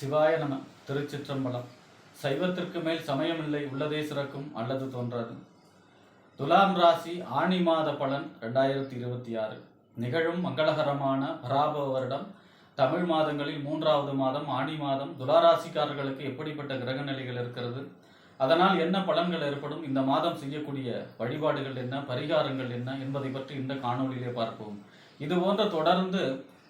சிவாய நம. திருச்சிற்றம்பலம். சைவத்திற்கு மேல் சமயமில்லை, உள்ளதே சிறக்கும் அல்லது தோன்றாது. துலாம் ராசி ஆணி மாத பலன் 2026 நிகழும் மங்களகரமான பராபவ வருடம் தமிழ் மாதங்களில் 3வது மாதம் ஆணி மாதம். துளாராசிக்காரர்களுக்கு எப்படிப்பட்ட கிரக நிலைகள் இருக்கிறது, அதனால் என்ன பலன்கள் ஏற்படும், இந்த மாதம் செய்யக்கூடிய வழிபாடுகள் என்ன, பரிகாரங்கள் என்ன என்பதை பற்றி இந்த காணொலியிலே பார்ப்போம். இது போன்ற தொடர்ந்து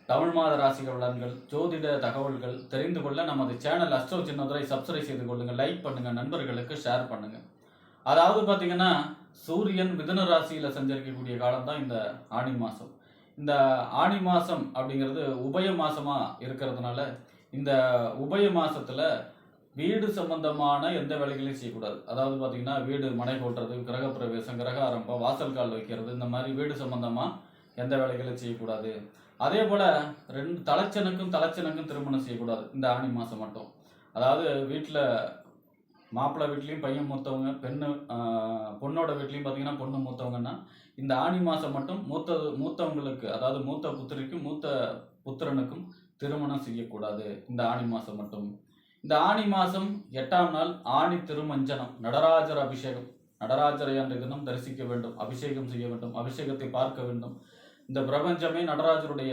தமிழ் மாத ராசிகள் பலன்கள், ஜோதிட தகவல்கள் தெரிந்து கொள்ள நமது சேனல் அஸ்ட்ரோ சின்னதுரை சப்ஸ்கிரைப் செய்து கொள்ளுங்கள், லைக் பண்ணுங்க, நண்பர்களுக்கு ஷேர் பண்ணுங்க. அதாவது பார்த்தீங்கன்னா, சூரியன் மிதுன ராசியில் சஞ்சரிக்கக்கூடிய காலம் தான் இந்த ஆணி மாதம். இந்த ஆணி மாதம் அப்படிங்கிறது உபய மாசமாக இருக்கிறதுனால, இந்த உபய மாசத்துல வீடு சம்பந்தமான எந்த வேலைகளையும் செய்யக்கூடாது. அதாவது பார்த்தீங்கன்னா, வீடு மனை போட்டுறது, கிரக பிரவேசம், கிரக ஆரம்பம், வாசல் கால் வைக்கிறது, இந்த மாதிரி வீடு சம்பந்தமாக எந்த வேலைகளையும் செய்யக்கூடாது. அதே போல் தலைச்சனுக்கும் திருமணம் செய்யக்கூடாது இந்த ஆணி மாதம் மட்டும். அதாவது வீட்டில் மாப்பிள்ளை வீட்லேயும் பையன் மூத்தவங்க, பொண்ணோட வீட்லேயும் பார்த்தீங்கன்னா பொண்ணு மூத்தவங்கன்னா, இந்த ஆணி மாதம் மட்டும் மூத்தவங்களுக்கு, அதாவது மூத்த புத்திரிக்கும் மூத்த புத்திரனுக்கும் திருமணம் செய்யக்கூடாது இந்த ஆணி மாதம் மட்டும். இந்த ஆணி மாதம் 8ஆம் நாள் ஆணி திருமஞ்சனம், நடராஜர் அபிஷேகம். நடராஜரை அன்றைய தினம் தரிசிக்க வேண்டும், அபிஷேகம் செய்ய வேண்டும், அபிஷேகத்தை பார்க்க வேண்டும். இந்த பிரபஞ்சமே நடராஜருடைய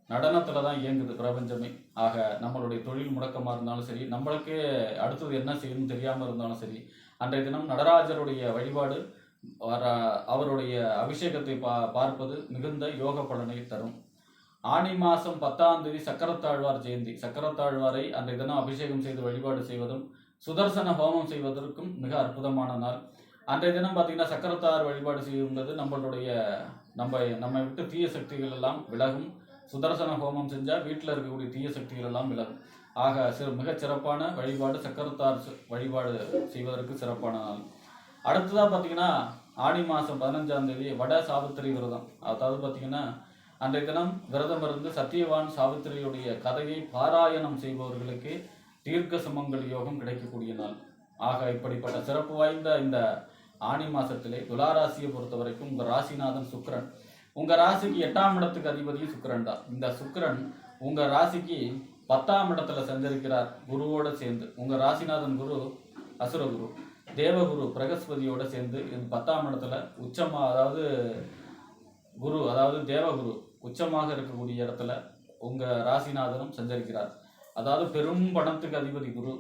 நடனத்தில் தான் இயங்குது பிரபஞ்சமே. ஆக நம்மளுடைய தொழில் முடக்கமாக இருந்தாலும் சரி, நம்மளுக்கே அடுத்தது என்ன செய்யணும்னு தெரியாமல் இருந்தாலும் சரி, அன்றைய தினம் நடராஜருடைய வழிபாடு, அவருடைய அபிஷேகத்தை பார்ப்பது மிகுந்த யோக பலனை தரும். ஆணி மாதம் 10ஆம் தேதி சக்கரத்தாழ்வார் ஜெயந்தி. சக்கரத்தாழ்வாரை அன்றைய தினம் அபிஷேகம் செய்து வழிபாடு செய்வதும் சுதர்சன ஹோமம் செய்வதற்கும் மிக அற்புதமான நாள். அன்றைய தினம் பார்த்தீங்கன்னா, சக்கரத்தார் வழிபாடு செய்யும்போது நம்மை விட்டு தீய சக்திகள் எல்லாம் விலகும். சுதர்சன ஹோமம் செஞ்சால் வீட்டில் இருக்கக்கூடிய தீய சக்திகள் எல்லாம் விலகும். ஆக மிகச் சிறப்பான வழிபாடு, சக்கரத்தார் வழிபாடு செய்வதற்கு சிறப்பான நாள். அடுத்ததாக பார்த்தீங்கன்னா, ஆணி மாதம் 15ஆம் தேதி வட சாவித்திரி விரதம். அதாவது பார்த்தீங்கன்னா, அன்றைய தினம் விரதம் இருந்து சத்தியவான் சாவித்திரியுடைய கதையை பாராயணம் செய்பவர்களுக்கு தீர்க்க சுமங்கல் யோகம் கிடைக்கக்கூடிய நாள். ஆக இப்படிப்பட்ட சிறப்பு வாய்ந்த இந்த ஆணி மாசத்திலே துளாராசியை பொறுத்த வரைக்கும் உங்கள் ராசிநாதன் சுக்கிரன். உங்கள் ராசிக்கு 8ஆம் இடத்துக்கு அதிபதியும் சுக்கிரன் தான். இந்த சுக்கிரன் உங்கள் ராசிக்கு 10ஆம் இடத்துல சஞ்சரிக்கிறார் குருவோட சேர்ந்து. உங்கள் ராசிநாதன் குரு அசுரகுரு, தேவகுரு பிரகஸ்பதியோட சேர்ந்து 10ஆம் இடத்துல உச்சமாக, அதாவது தேவகுரு உச்சமாக இருக்கக்கூடிய இடத்துல உங்கள் ராசிநாதனும் சஞ்சரிக்கிறார். அதாவது பெரும் பணத்துக்கு அதிபதி குரு,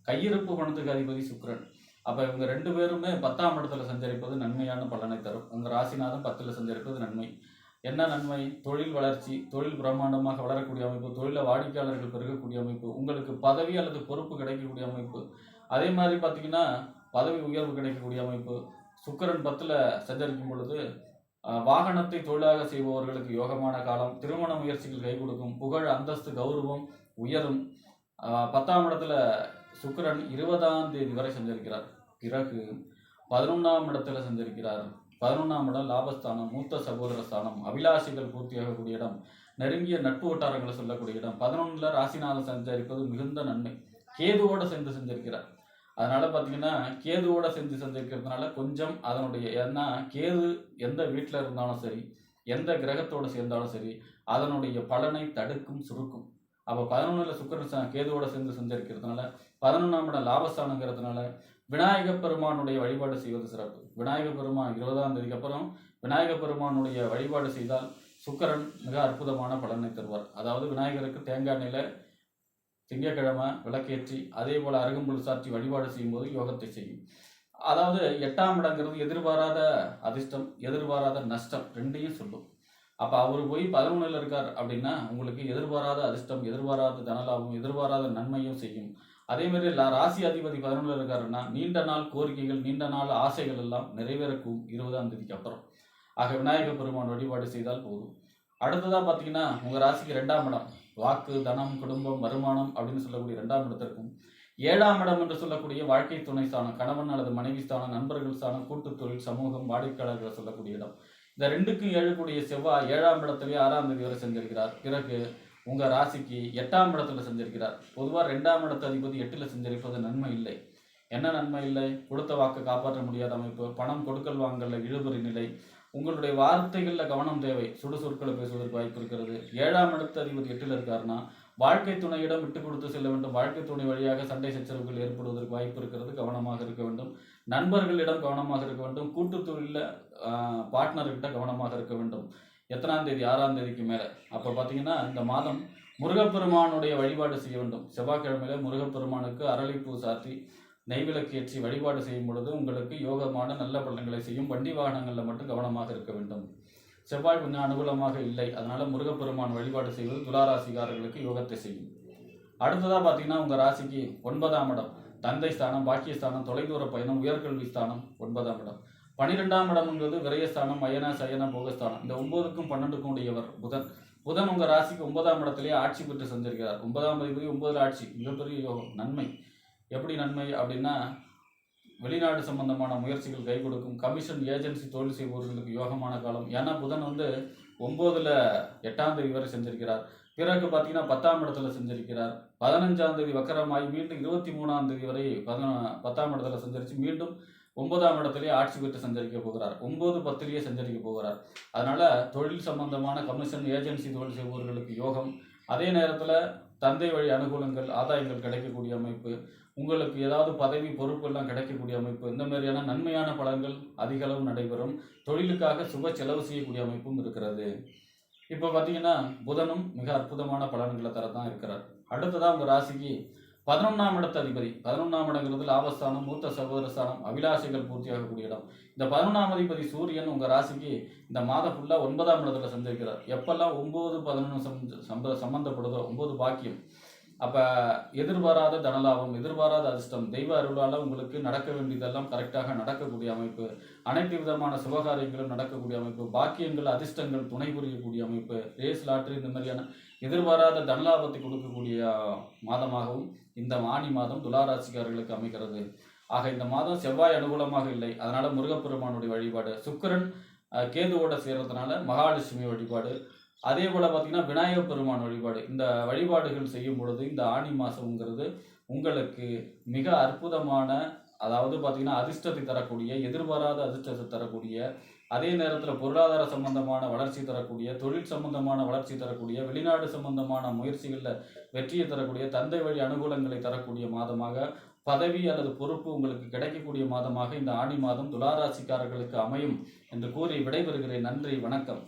கையிருப்பு பணத்துக்கு அதிபதி சுக்கிரன். அப்போ இவங்க 2 பேருமே 10ஆம் இடத்துல சஞ்சரிப்பது நன்மையான பலனை தரும். உங்கள் ராசிநாதன் 10ல் சஞ்சரிப்பது நன்மை. என்ன நன்மை? தொழில் வளர்ச்சி, தொழில் பிரம்மாண்டமாக வளரக்கூடிய அமைப்பு, தொழிலில் வாடிக்கையாளர்கள் பெருகக்கூடிய அமைப்பு, உங்களுக்கு பதவி அல்லது பொறுப்பு கிடைக்கக்கூடிய அமைப்பு, அதே மாதிரி பார்த்தீங்கன்னா பதவி உயர்வு கிடைக்கக்கூடிய அமைப்பு. சுக்கிரன் 10ல் சஞ்சரிக்கும் பொழுது வாகனத்தை தொழிலாக செய்பவர்களுக்கு யோகமான காலம். திருமண முயற்சிகள் கை கொடுக்கும். புகழ், அந்தஸ்து, கௌரவம் உயரும். 10ஆம் இடத்துல சுக்கிரன் 20ஆம் தேதி வரை சஞ்சரிக்கிறார். பிறகு 11ஆம் இடத்துல சஞ்சரிக்கிறார். 11ஆம் இடம் லாபஸ்தானம், மூத்த சகோதர ஸ்தானம், அபிலாஷைகள் பூர்த்தியாகக்கூடிய இடம், நெருங்கிய நட்பு வட்டாரங்களை சொல்லக்கூடிய இடம். 11ல் ராசிநாதன் சஞ்சரிப்பது மிகுந்த நன்மை. கேதுவோட சேர்ந்து சஞ்சரிக்கிறார். அதனால பார்த்தீங்கன்னா, கேதுவோட சேர்ந்து சஞ்சரிக்கிறதுனால கொஞ்சம் அதனுடைய, ஏன்னா கேது எந்த வீட்டில் இருந்தாலும் சரி, எந்த கிரகத்தோடு சேர்ந்தாலும் சரி, அதனுடைய பலனை தடுக்கும், சுருக்கும். அப்போ 11ல் சுக்கிரன் கேதுவோட சேர்ந்து சஞ்சரிக்கிறதுனால 11ஆம் இடம் லாபஸ்தானங்கிறதுனால விநாயக பெருமானுடைய வழிபாடு செய்வது சிறப்பு. விநாயக பெருமான் 20ஆம் தேதிக்கு அப்புறம் விநாயக பெருமானுடைய வழிபாடு செய்தால் சுக்கிரன் மிக அற்புதமான பலனை தருவார். அதாவது விநாயகருக்கு தேங்காய் நிலை திங்கட்கிழமை விளக்கேற்றி, அதே போல் அருகம்புல் சாற்றி வழிபாடு செய்யும்போது யோகத்தை செய்யும். அதாவது 8ஆம் இடங்கிறது எதிர்பாராத அதிர்ஷ்டம், எதிர்பாராத நஷ்டம் ரெண்டையும் சொல்லும். அப்போ அவர் போய் 11ல் இருக்கார் அப்படின்னா உங்களுக்கு எதிர்பாராத அதிர்ஷ்டம், எதிர்பாராத தனலாபம், எதிர்பாராத நன்மையும் செய்யும். அதேமாதிரி ராசி அதிபதி 11ல் இருக்காருன்னா நீண்ட நாள் கோரிக்கைகள், நீண்ட நாள் ஆசைகள் எல்லாம் நிறைவேறக்கும் 20ஆம் தேதிக்கு அப்புறம். ஆக விநாயக பெருமான் வழிபாடு செய்தால் போதும். அடுத்ததாக பார்த்தீங்கன்னா, உங்கள் ராசிக்கு 2ஆம் இடம் வாக்கு, தனம், குடும்பம், வருமானம் அப்படின்னு சொல்லக்கூடிய 2ஆம் இடத்திற்கும் 7ஆம் இடம் என்று சொல்லக்கூடிய வாழ்க்கை துணை ஸ்தானம், கணவன் அல்லது மனைவி ஸ்தானம், நண்பர்கள் ஸ்தானம், கூட்டுத் தொழில், சமூகம், வாடிக்கையாளர்களை சொல்லக்கூடிய இடம். இந்த 2க்கும் 7 கூடிய செவ்வாய் 7ஆம் இடத்துலேயே 6ஆம் தேதி வரை சஞ்சரிக்கிறார். பிறகு உங்கள் ராசிக்கு 8ஆம் இடத்துல சஞ்சரிக்கிறார். பொதுவாக 2ஆம் இடத்து அதிபதி 8ல் சஞ்சரிப்பது நன்மை இல்லை. என்ன நன்மை இல்லை? கொடுத்த வாக்கை காப்பாற்ற முடியாத அமைப்பு, பணம் கொடுக்கல் வாங்கல இழுபறி நிலை, உங்களுடைய வார்த்தைகளில் கவனம் தேவை, சுடுசொற்களை பேசுவதற்கு வாய்ப்பு இருக்கிறது. 7ஆம் இடத்து அதிபதி 8ல் இருக்காருன்னா வாழ்க்கை துணையிடம் விட்டு கொடுத்து செல்ல வேண்டும். வாழ்க்கை துணை வழியாக சண்டை சச்சரவுகள் ஏற்படுவதற்கு வாய்ப்பு இருக்கிறது. கவனமாக இருக்க வேண்டும். நண்பர்களிடம் கவனமாக இருக்க வேண்டும். கூட்டு தொழிலில் பார்ட்னர்கிட்ட கவனமாக இருக்க வேண்டும். எத்தனாம் தேதி? 6ஆம் தேதிக்கு மேலே. அப்போ பார்த்தீங்கன்னா இந்த மாதம் முருகப்பெருமானுடைய வழிபாடு செய்ய வேண்டும். செவ்வாய்க்கிழமையில முருகப்பெருமானுக்கு அரளிப்பூ சாத்தி நெய்விளக்கு ஏற்றி வழிபாடு செய்யும் பொழுது உங்களுக்கு யோகமான நல்ல பலன்களை செய்யும். வண்டி வாகனங்களில் மட்டும் கவனமாக இருக்க வேண்டும். செவ்வாய் கொஞ்சம் அனுகூலமாக இல்லை. அதனால முருகப்பெருமான் வழிபாடு செய்வது துளாராசிக்காரர்களுக்கு யோகத்தை செய்யும். அடுத்ததாக பார்த்தீங்கன்னா உங்கள் ராசிக்கு 9ஆம் இடம் தந்தை ஸ்தானம், பாக்கியஸ்தானம், தொலைதூர பயணம், உயர்கல்வி ஸ்தானம் 9ஆம் இடம். 12ஆம் இடம்ங்கிறது விரயஸ்தானம், அயன சயன போகஸ்தானம். இந்த 9க்கும் 12க்கும் உடையவர் புதன். புதன் உங்கள் ராசிக்கு 9ஆம் இடத்திலேயே ஆட்சி பெற்று செஞ்சிருக்கிறார். 9ஆம் அதிபதி 9ல் ஆட்சி, மிகப்பெரிய யோகம், நன்மை. எப்படி நன்மை அப்படின்னா வெளிநாடு சம்பந்தமான முயற்சிகள் கை கொடுக்கும். கமிஷன் ஏஜென்சி தொழில் செய்பவர்களுக்கு யோகமான காலம். ஏன்னா புதன் 9ல் 8ஆம் தேதி வரை செஞ்சிருக்கிறார். பிறகு பார்த்தீங்கன்னா 10ஆம் இடத்துல செஞ்சிருக்கிறார். 15ஆம் தேதி வக்கரமாகி மீண்டும் 23ஆம் தேதி வரை 10ஆம் இடத்துல செஞ்சரிச்சு மீண்டும் 9ஆம் இடத்திலேயே ஆட்சி பெற்று சஞ்சரிக்க போகிறார். 9, 10லேயே சஞ்சரிக்க போகிறார். அதனால தொழில் சம்பந்தமான கமிஷன் ஏஜென்சி தொழில் செய்பவர்களுக்கு யோகம். அதே நேரத்தில் தந்தை வழி அனுகூலங்கள், ஆதாயங்கள் கிடைக்கக்கூடிய அமைப்பு, உங்களுக்கு ஏதாவது பதவி பொறுப்பு எல்லாம் கிடைக்கக்கூடிய அமைப்பு, இந்த மாதிரியான நன்மையான பலன்கள் அதிக அளவு நடைபெறும். தொழிலுக்காக சுப செலவு செய்யக்கூடிய அமைப்பும் இருக்கிறது. இப்போ பார்த்தீங்கன்னா புதனும் மிக அற்புதமான பலன்களை தரத்தான் இருக்கிறார். அடுத்ததாக உங்கள் ராசிக்கு 11ஆம் இடத்து அதிபதி. 11ஆம் இடங்கிறது லாபஸ்தானம், மூத்த சகோதரஸ்தானம், அபிலாஷைகள் பூர்த்தியாகக்கூடிய இடம். இந்த 11ஆம் அதிபதி சூரியன் உங்கள் ராசிக்கு இந்த மாதம் ஃபுல்லாக 9ஆம் இடத்துல சந்திக்கிறார். எப்பெல்லாம் 9, 11 சம்பந்தப்படுதோ 9 பாக்கியம். அப்போ எதிர்பாராத தனலாபம், எதிர்பாராத அதிர்ஷ்டம், தெய்வ அருளால் உங்களுக்கு நடக்க வேண்டியதெல்லாம் கரெக்டாக நடக்கக்கூடிய அமைப்பு, அனைத்து விதமான சுபகாரியங்களும் நடக்கக்கூடிய அமைப்பு, பாக்கியங்கள் அதிர்ஷ்டங்கள் துணை புரியக்கூடிய அமைப்பு, ரேஸ் லாட்ரி இந்த மாதிரியான எதிர்பாராத தனலாபத்தை கொடுக்கக்கூடிய மாதமாகவும் இந்த ஆனி மாதம் துளாராசிக்காரர்களுக்கு அமைகிறது. ஆக இந்த மாதம் செவ்வாய் அனுகூலமாக இல்லை. அதனால் முருகப்பெருமானுடைய வழிபாடு, சுக்கிரன் கேதுவோட சேர்றதுனால மகாலட்சுமி வழிபாடு, அதே போல் பார்த்தீங்கன்னா விநாயகப் பெருமான் வழிபாடு. இந்த வழிபாடுகள் செய்யும் பொழுது இந்த ஆனி மாதம்ங்கிறது உங்களுக்கு மிக அற்புதமான, அதாவது பார்த்தீங்கன்னா அதிர்ஷ்டத்தை தரக்கூடிய, எதிர்பாராத அதிர்ஷ்டத்தை தரக்கூடிய, அதே நேரத்தில் பொருளாதார சம்பந்தமான வளர்ச்சி தரக்கூடிய, தொழில் சம்பந்தமான வளர்ச்சி தரக்கூடிய, வெளிநாடு சம்பந்தமான முயற்சிகளில் வெற்றியை தரக்கூடிய, தந்தை வழி அனுகூலங்களை தரக்கூடிய மாதமாக, பதவி அல்லது பொறுப்பு உங்களுக்கு கிடைக்கக்கூடிய மாதமாக இந்த ஆனி மாதம் துளாராசிக்காரர்களுக்கு அமையும் என்று கூறி விடைபெறுகிறேன். நன்றி, வணக்கம்.